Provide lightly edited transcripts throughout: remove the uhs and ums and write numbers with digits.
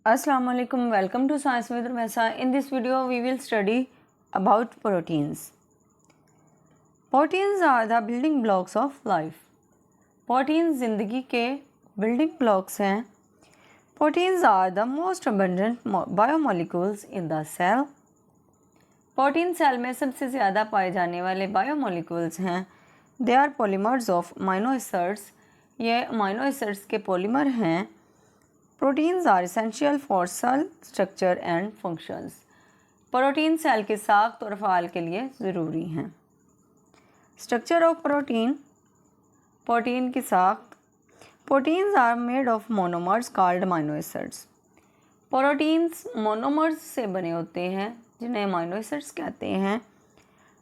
Assalamu alaikum, welcome to Science with Rumesa. In this video we will study about proteins. Proteins are the building blocks of life. Proteins ज़िंदगी के building blocks हैं. Proteins are the most abundant biomolecules in the cell. Protein cell में सबसे ज़्यादा पाए जाने वाले biomolecules हैं. They are polymers of amino acids. ये अमाइनो एसिड्स के पॉलीमर हैं. Proteins are essential for cell structure and functions. Protein cell की साख्त और फ़ाल के लिए ज़रूरी हैं. Structure of protein. प्रोटीन की साख्त. Proteins are made of monomers called amino acids. Proteins monomers से बने होते हैं जिन्हें अमाइनो एसिड्स कहते हैं.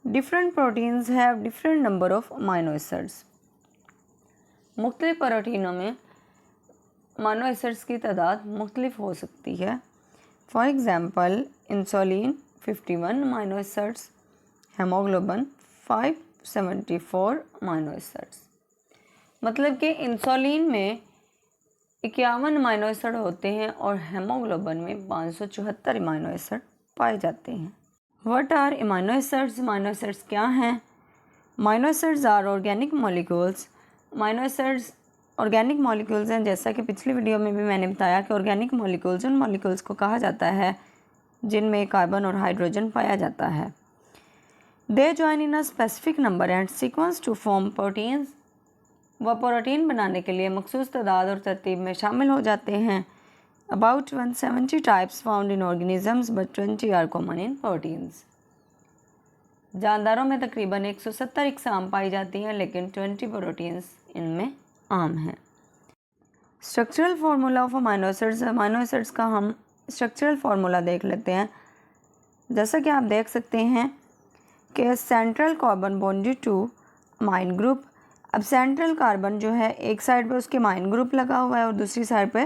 Different proteins have different number of amino acids. मुख्तलिफ प्रोटीनों में अमाइनो एसिड्स की तादाद मुख्तलिफ हो सकती है. For example insulin 51 amino acids, haemoglobin 574 amino acids. मतलब कि इंसुलिन में 51 अमाइनो एसिड होते हैं और हेमोग्लोबिन में 574 अमाइनो एसिड पाए जाते हैं. What are amino acids? Amino acids क्या हैं? Amino acids are organic molecules. Amino acids organic molecules हैं. जैसा कि पिछली वीडियो में भी मैंने बताया कि ऑर्गेनिक मॉलिक्यूल्स उन मॉलिक्यूल्स को कहा जाता है जिनमें कार्बन और हाइड्रोजन पाया जाता है. They join in a specific number and sequence to form proteins. वह प्रोटीन बनाने के लिए मखसूस तादाद और तरतीब में शामिल हो जाते हैं. About 170 types found in organisms but 20 are common in proteins. जानदारों में तकरीबन 170 इकसाम पाई जाती हैं लेकिन 20 प्रोटीन्स इनमें आम है. Structural formula of amino acids. Amino acids का हम स्ट्रक्चरल फार्मूला देख लेते हैं. जैसा कि आप देख सकते हैं कि central carbon bonded to amine group. अब सेंट्रल कार्बन जो है एक साइड पे उसके अमाइन ग्रुप लगा हुआ है और दूसरी साइड पे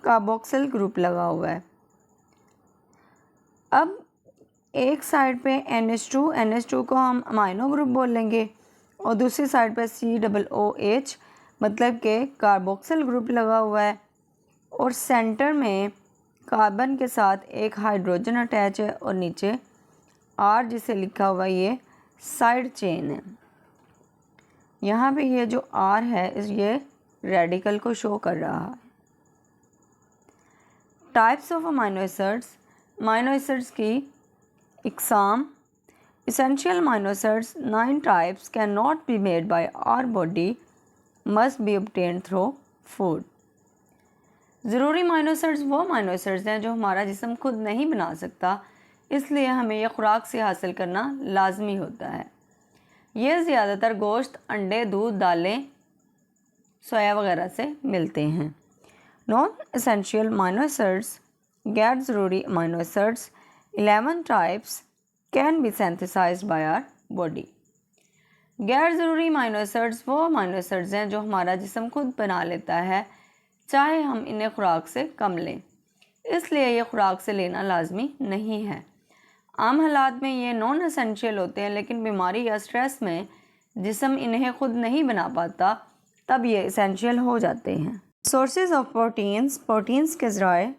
कार्बोक्सिल ग्रुप लगा हुआ है. अब एक साइड पे NH2 को हम अमाइनो ग्रुप बोलेंगे और दूसरी साइड पे COOH मतलब कि कार्बोक्सिल ग्रुप लगा हुआ है और सेंटर में कार्बन के साथ एक हाइड्रोजन अटैच है और नीचे R जिसे लिखा हुआ ये साइड चेन है. यहाँ पे ये जो R है ये रेडिकल को शो कर रहा है. Types of amino acids. Amino acids की इकसाम. Essential amino acids 9 types cannot be made by our body, must be obtained through food. ज़रूरी अमाइनो एसिड्स वो अमाइनो एसिड्स हैं जो हमारा जिस्म खुद नहीं बना सकता, इसलिए हमें यह खुराक से हासिल करना लाजमी होता है. ये ज़्यादातर गोश्त, अंडे, दूध, दालें, सोया वगैरह से मिलते हैं. Non essential amino acids. गैर ज़रूरी amino acids 11 types can be synthesized by our body. गैर ज़रूरी अमाइनो एसिड्स वो अमाइनो एसिड्स हैं जो हमारा जिस्म खुद बना लेता है चाहे हम इन्हें खुराक से कम लें, इसलिए ये खुराक से लेना लाजमी नहीं है. आम हालात में ये नॉन एसेंशियल होते हैं लेकिन बीमारी या स्ट्रेस में जिस्म इन्हें खुद नहीं बना पाता तब ये एसेंशियल हो जाते हैं. Sources of proteins. प्रोटीन्स के ज़राए.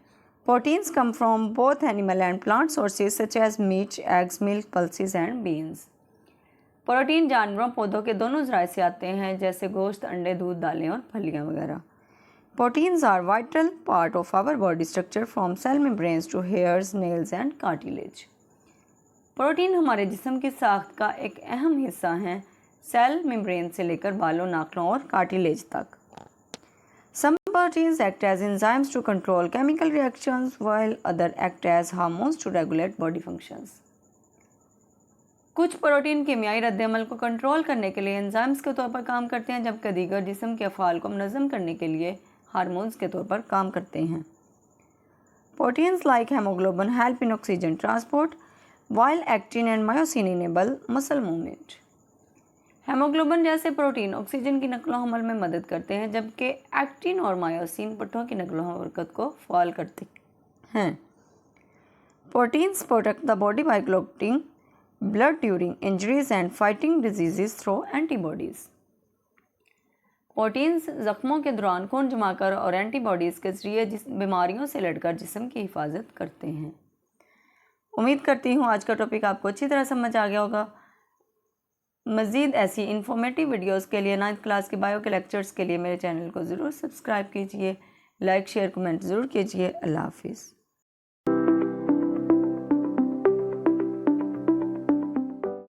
Proteins come from both animal and plant sources such as meat, eggs, milk, pulses and beans. Protein जानवरों पौधों के दोनों ज़राए से आते हैं जैसे गोश्त, अंडे, दूध, दालें और फलियां वगैरह. Proteins are vital part of our body structure from cell membranes to hairs, nails and cartilage. Protein हमारे जिस्म की साख्त का एक अहम हिस्सा हैं सेल मेम्ब्रेन से लेकर बालों, नाखूनों और कार्टिलेज तक. Some proteins act as enzymes to control chemical reactions while other act as hormones to regulate body functions. कुछ प्रोटीन कीमियाई रद्द-ए-अमल को कंट्रोल करने के लिए एंजाइम्स के तौर पर काम करते हैं जबकि दीगर जिस्म के अफ़आल को मुनज़्ज़म करने के लिए हार्मोन्स के तौर पर काम करते हैं. Proteins like hemoglobin help in oxygen transport while actin and myosin enable muscle movement. Haemoglobin जैसे प्रोटीन ऑक्सीजन की नकलो हमल में मदद करते हैं जबकि एक्टिन और मायोसिन पट्टों की नकलो हरकत को फ़ाल करते हैं. Proteins protect the body by clotting blood during injuries and fighting diseases through antibodies. Proteins ज़ख्मों के दौरान खून जमा कर और एंटीबॉडीज़ के जरिए बीमारियों से लड़कर जिस्म की हिफाजत करते हैं। उम्मीद करती हूँ आज का टॉपिक आपको अच्छी तरह समझ आ गया होगा। मज़ीद ऐसी इन्फॉर्मेटिव वीडियोस के लिए 9th क्लास के बायो के लेक्चर्स के लिए मेरे चैनल को ज़रूर सब्सक्राइब कीजिए, लाइक शेयर कमेंट ज़रूर कीजिए। अल्लाह हाफिज़।